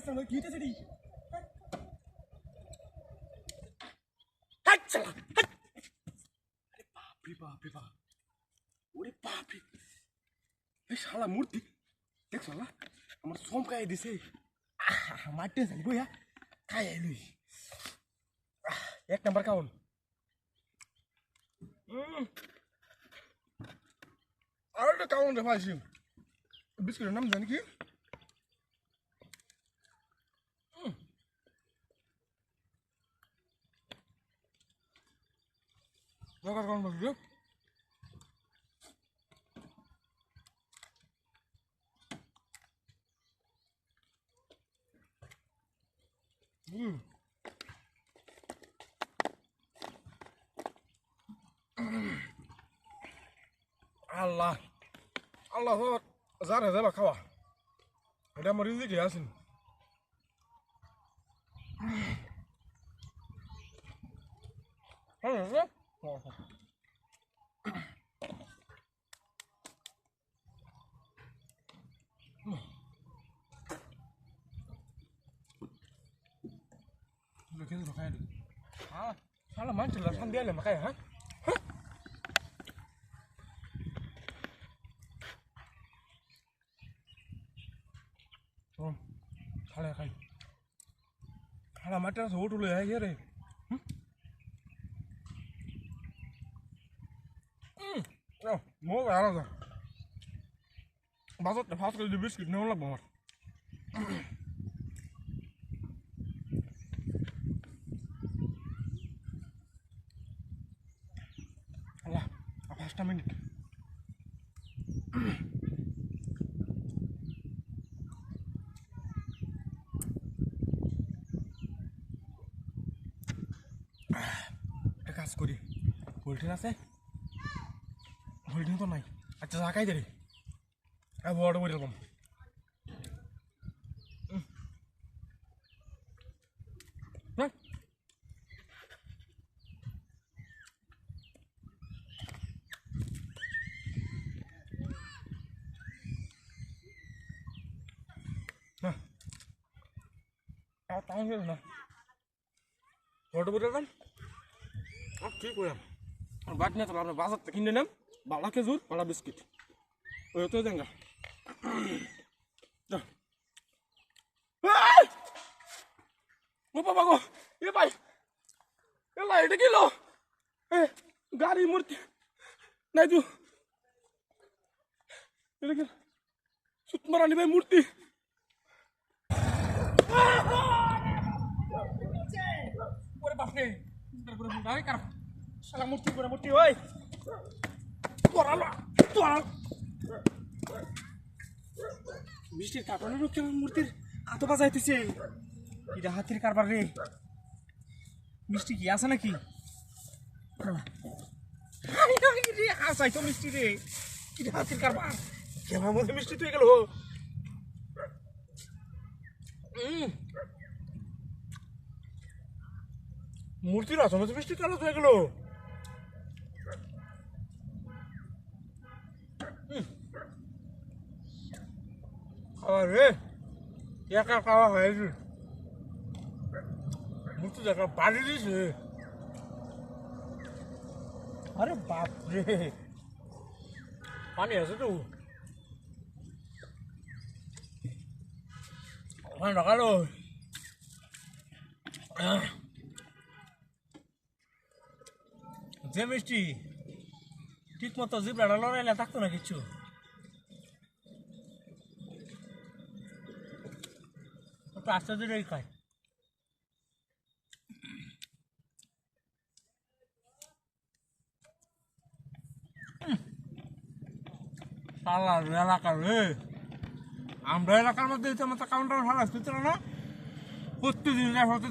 আসছে না কি হইতেছে রে বাপরে বাপ ওরে বাপরে এই শালা মূর্তি দেখ শালা আমার চমকাই দিছে মারতে জানি বইয়া খাই আইলুই এক নাম্বার কাউন আর একটা কাউন রে পাইছি বিস্কুটের নাম জানি কি দরকার কাউন বলছি আল্লাহ আল্লাহ যারা যাবা খাওয়া এটা আমার রিজিকে আছেন কিন্তু খাই হ্যাঁ সালা মানুষ সন্ধ্যা এলে মাখায় হ্যাঁ খালে খাই খালা মাঠটা ছোট উঠলে হয় রে মো আলাদা বাজারটা ফার্স্ট করে বিস্কিট নেওয়া লাগবো আমার আল্লাহ 5টা মিনিট কাজ করি হোল্ডিং আছে হোল্ডিং তো নাই আচ্ছা জাকাই দে রে বড় বড় এরকম না বড় বড় এরকম কি করাম বাদ নিয়ে আমরা বাজার থেকে কিনে নেন বালা খেজুর বালা বিস্কিট ওই তো দেঙ্গা ও বাবা গো এ ভাই এ ভাই এটা কিলো গাড়ি মূর্তি নাই তু এটা কি সুত মারানি ভাই মূর্তি ওরে বাপরে শালা মূর্তি করে মূর্তি ওই বৃষ্টির কারণে কেমন মূর্তির আতো বাজাইতেছে এটা হাতির কারবার রে মিষ্টি কি আছে নাকি আসাই তো মিষ্টি রে কি হাতির কারবার কেমন মধ্যে মিষ্টি তুই গেল মূর্তির আসলে মিষ্টি কালো হয়ে গেল আরে একা খাওয়া হয়েছে মূর্তি দেখা বাড়ি দিয়েছে আরে বাপরে পানি আছে তো ওখানে ঢাকালো যে মিষ্টি ঠিক মতো জিব্রাটা লড়াইলে থাকতো না কিছু তো আশ্চর্যই খায় সালার এলাকার রে আমরা এলাকার মধ্যে মতো কাউন্টার ভালো আসতে না প্রত্যেকদিন হতে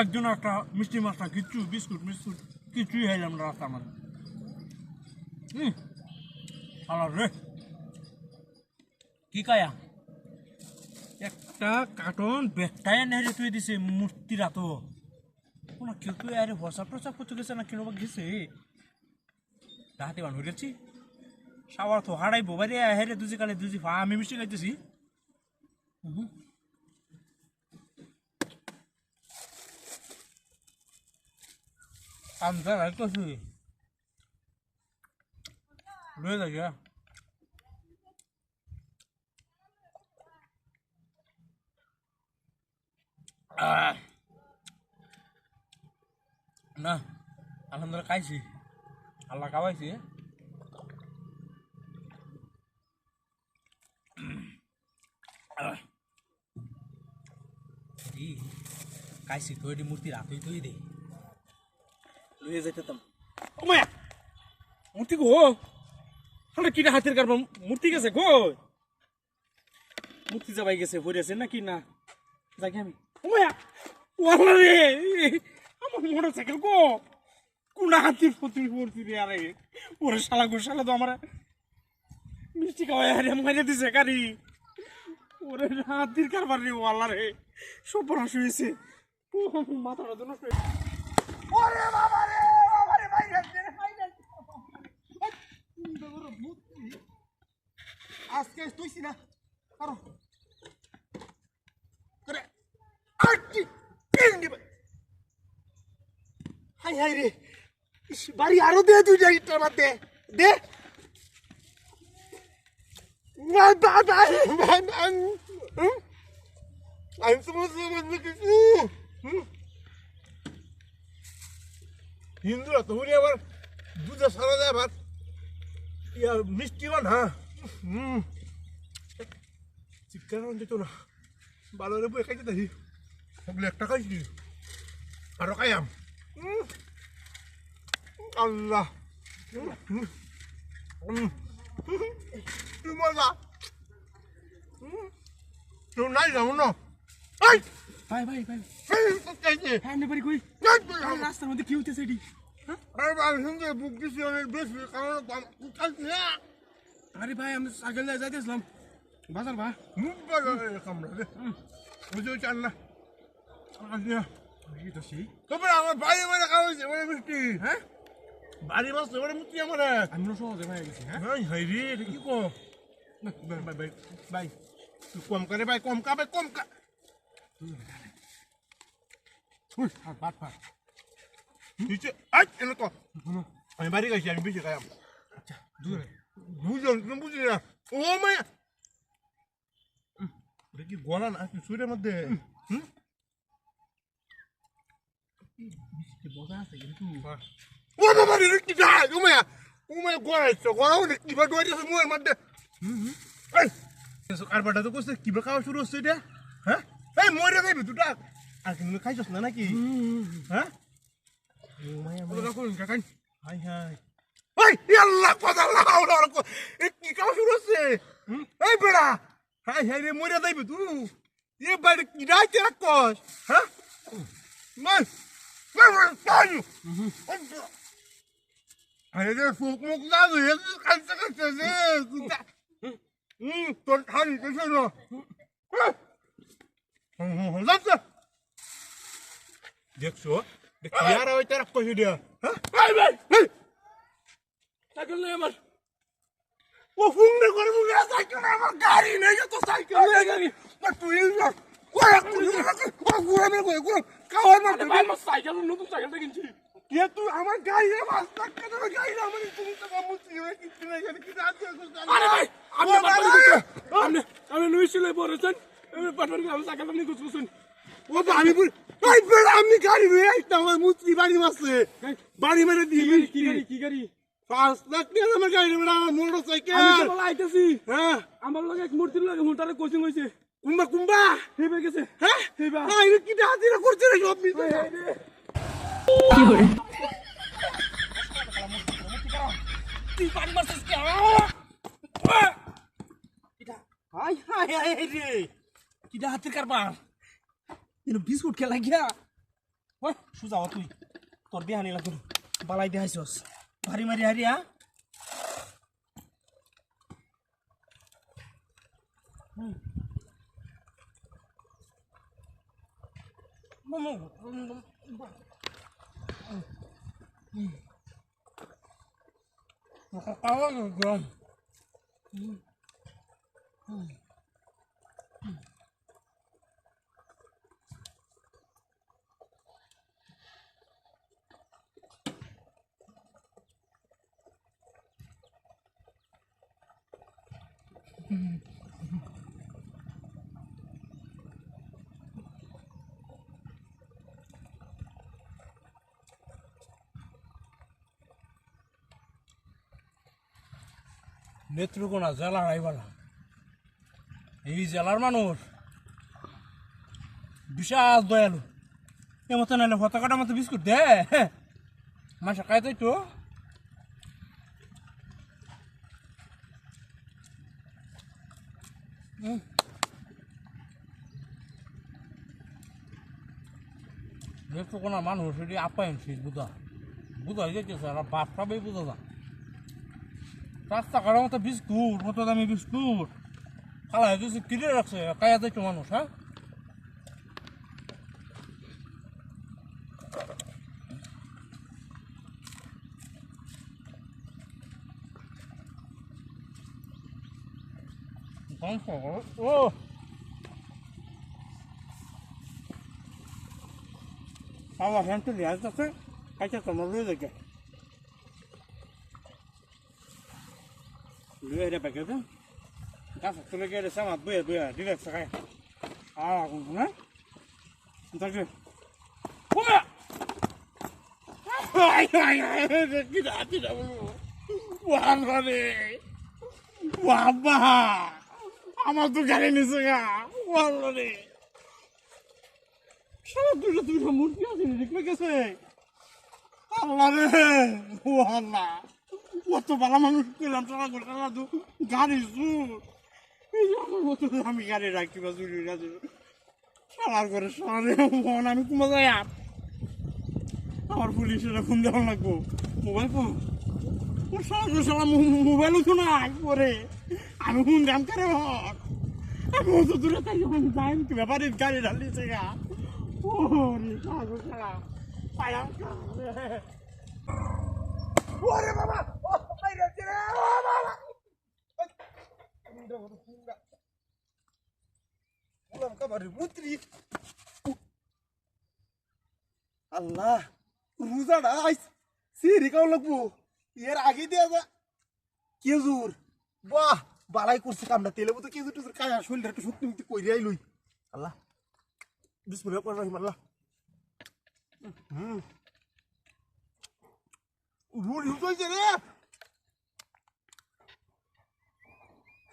একজন একটা মিষ্টি মাছটা কিচ্ছু বিস্কুট মিস্কুট কিছুই খাইলাম না রাস্তার মধ্যে সালার রে কি কায়া একটা কার্টন ব্যাগটাই নেহরে তুই দিছে মূর্তিরা তো কোনো কেউ তুই আরে হোয়াটসঅ্যাপ টোয়াটসঅ্যাপ করতে গেছে না কিনো গেছে রাতে বান হয়ে গেছি সাবার তো হারাই বোবারে হেরে দুজি কালে দুজি আমি মিষ্টি খাইতেছি আমটা রাখছি লয়ে যাই না আলহামদুলিল্লাহ খাইছি আল্লাহ খাওয়াইছি খাইছি তো এটি মূর্তির হাতই তুই দে লয়ে যাইতাম ও মায়া মূর্তি গো আমরা কিনা হাতের কারবার মূর্তি গেছে গো মূর্তি যাবাই গেছে ভরেছে নাকি না যাই আমি ও মায়া ওয়াল্লা রে আমার মোটরসাইকেল গো কোন হাতির প্রতি মূর্তি রে আরে ওরে শালা গো শালা তো আমার মিষ্টি খাওয়াই আরে মাইরে দিছে গাড়ি ওরে হাতির কারবার রে ওয়াল্লা রে সব পড়াশ হয়েছে মাথাটা তো নষ্ট ওরে বাবা রে বাইরে আজকে তুইছি না আরো করে আটি তিন দিবে হাই হাই রে বাড়ি আরো দে তুই যাই তোর মধ্যে দে না দাদা আমি তো হিন্দুরা তো উনি আবার দুধে সারা যায় ভাত ইয়া মিষ্টি বান হ্যাঁ চিকেন দিত না ভালো রে বই খাইতে থাকি সবলে একটা খাইছি আরো খাইয়াম আল্লাহ তুই মজা তুই নাই যাবো না ভাই ভাই ভাই হ্যাঁ নেপারি কই রাস্তার মধ্যে কি হইতেছে এটি বুক দিছি অনেক বেশি কারণ আরে ভাই আমি সাইকেল নিয়ে যাইতেছিলাম বাজার ভাই মুখ বাজার কামড়া রে বুঝে চান না তবে আমার বাড়ি মানে খাওয়াইছে ওই মিষ্টি হ্যাঁ বাড়ি মাছ ওরে মুক্তি আমার আমি সহজে ভাই গেছি হ্যাঁ হাই রে এটা কি কো ভাই ভাই ভাই তুই কম করে ভাই কম কা ভাই কম কা ভাত ভাত নিচে আই এনে তো আমি বাড়ি গেছি আমি বেশি খাইলাম আচ্ছা বুঝলাম তুমি বুঝলি না ও মায়া ওটা কি গলা না কি সুরের মধ্যে বসা আছে কিন্তু ও বাবা রে কি যায় ও মায়া গলা আছে গলা ওটা কি বা ডুয়াইতেছে মুয়ের মধ্যে এই আর বাটা তো কইছে কি বা খাওয়া শুরু হচ্ছে এটা হ্যাঁ এই মরে যাবে তুই ডাক আর কি খাইছস না নাকি হ্যাঁ মায়া মায়া রাখুন কাকাই হাই হাই ওই আল্লাহ কথা লাউলা কি খাওয়া শুরু হচ্ছে এই বেড়া হাই হাই রে মরে যাবে তুই এ বাইরে কি রাইতে রাখছস হ্যাঁ মাই তাই আরে রে ফুক মুক না রে কাছে কাছে রে তোর খালি কেছে না যাচ্ছে দেখছো দেখি আর ওই তারা কইছে দিয়া হ্যাঁ ভাই ভাই সাইকেল নেই আমার ও ফোন নে করে মুগে সাইকেল আমার গাড়ি নেই তো সাইকেল নেই গাড়ি তুই কোয়া কোয়া মে কোয়া কাওয়ার না ভাই আমার সাইকেল নতুন সাইকেলটা কিনছি কে তুই আমার গাড়ি রে মাস টাকা তো গাড়ি না মানে তুমি তো মুতি রে কিছু নাই জানি কি আছে আরে ভাই আমি নুইছিলে পড়েছেন আমি পাটবাড়ি আমি সাইকেলটা নিয়ে গুছগুছুন ও তো আমি এই বেড়া আমি গাড়ি রে আইতা আমার মুতি বাড়ি মাসে বাড়ি মেরে দি কি গাড়ি 5 লাখ টাকা আমার গাড়ি রে আমার মোটরসাইকেল আমি তো আইতাছি হ্যাঁ আমার লগে এক মূর্তির লগে মোটারে কোচিং হইছে কুম্বা হেবে গেছে হ্যাঁ হেবা আই রে কি দাদিরা করছে রে সব মিছে কি হরে তুই পানি মারছিস কি এটা হাই হাই হাই রে কিডা হাতের কারবার ইনো বিস্কুট খেলা গিয়া ওই সুজাও তুই তোর বিহানি লাগু বালাই দেখাইছস ভারী মারি হারিয়া নেত্রকোনা জেলা রাইবালা এই জেলার মানুষ বিশাল দয়ালু এমতো নাইলে পতাকাটার মতো বিস্কুট দে মাসা খাই তাই তো নেত্রকোনা মানুষ এটি আপ্যায়ন শীত বুঝা বুঝা যেতেছে আর বাপ সবাই বুঝা যা 5 টাকার মতো বিস্কুট কত দামি বিস্কুট খালা হয়েছে কিনে রাখছে কায়া যাইতো মানুষ হ্যাঁ ও আমার হ্যান্ড তো লিয়াজ আছে কাইটা তোমার লয়ে দেখে লয়ে এটা প্যাকেট গাছ তুলে গিয়ে সামাত বইয়া বইয়া ডিরেক্ট সাকায় না দেখে কমে বাবা আমার তো গাড়ি নিছে গা রে সারা দুইটা মূর্তি আছে দেখলে গেছে আল্লাহ রে ও আল্লাহ কত ভালো মানুষ পেলাম সারা গোটা গাড়ি জুর আমার মতো আমি গাড়ি রাখি বা জুড়ি রাখি সারার করে সারে মন আমি কমে যাই আমার পুলিশের ফোন দেওয়া লাগবো মোবাইল ফোন ওর সারা মোবাইলও শোনা পরে আমি ফোন দাম করে হক আমি অত দূরে তাই যখন যাই ব্যাপারে গাড়ি ঢালিছে গা ও রে সাগর সারা পায়াম ওরে বাবা ও বাইরে রে ও বাবা আল্লাহ রোজাটা আইস সিরি কাও লাগবো এর আগে দিয়া যা কেজুর বাহ বালাই করছে কামটা তেলে মতো কেজুর টেজুর খায় শরীরটা একটু শক্তি মুক্তি কইরে আইলই আল্লাহ বিসমিল্লাহ রহমানির রহিম আল্লাহ রুল হইছে রে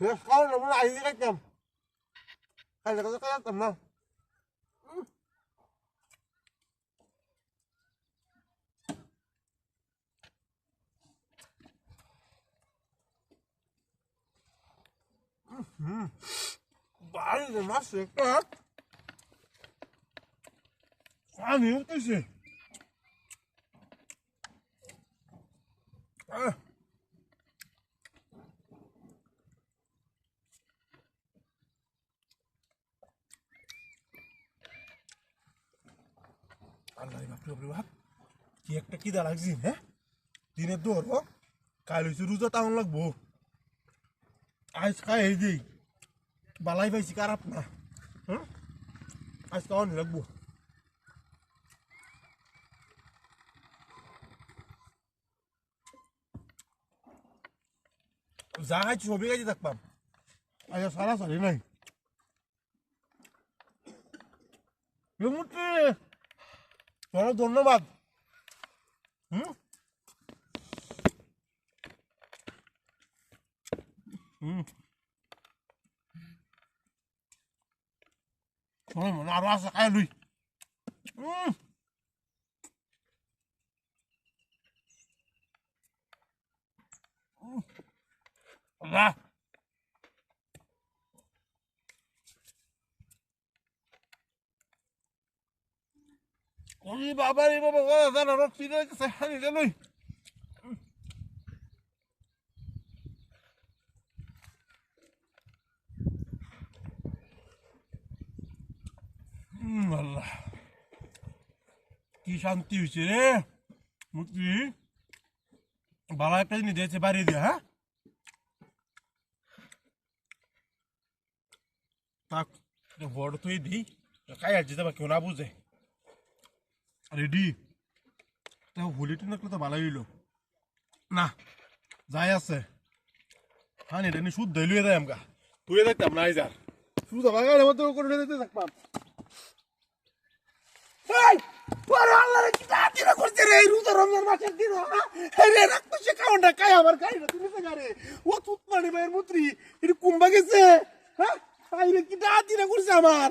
হে খাও না মানে আইজি খাইতাম খাইলে কথা খাইতাম না বাড়িতে মাছ একটা পানি উঠতেছে আল্লাহ বাপরে বাপ কি একটা কিদা লাগছি হ্যাঁ দিনের দৌড় হোক কাল হয়েছে রোজা তাহলে লাগবো আজ খাই এই দিই বালাই পাইছি খারাপ না হ্যাঁ আজ খাওয়ানি লাগবো যা খাইছি সবই খাইছি থাকবাম আজ সারা সারি নাই তোমার ধন্যবাদ হুম মনে আরো আছে খাই লুই আল্লাহ ওই বাবা রে বাবা জানা রক্তি রয়েছে হানি রে লুই আল্লাহ কি শান্তি হয়েছে রে মুক্তি বালা একটা জিনিস দিয়েছে বাড়ি দিয়ে হ্যাঁ থাক বড় তুই দিই খাই আর যেতে কেউ না বুঝে রেডি তো হোলিটি নাকলে তো ভালোই হইল না যাই আছে হ্যাঁ এটা নিয়ে শুদ্ধ লুয়ে দেয় আমগা হয়ে যাইতাম না আইজার রোজা ভাঙার মধ্যে করে দিতে থাকবাম এই ওরে আল্লাহ রে কি তাতিরা করছে রে রোজা রমজান মাসের দিন রে রাখতো সে কাউন্টা কাই আমার খাই না তুমি তো গারে ও তুত মানি ভাইয়ের মুত্রি এটা কুম্বা গেছে হ্যাঁ আইরে কি তাতিরা করছে আমার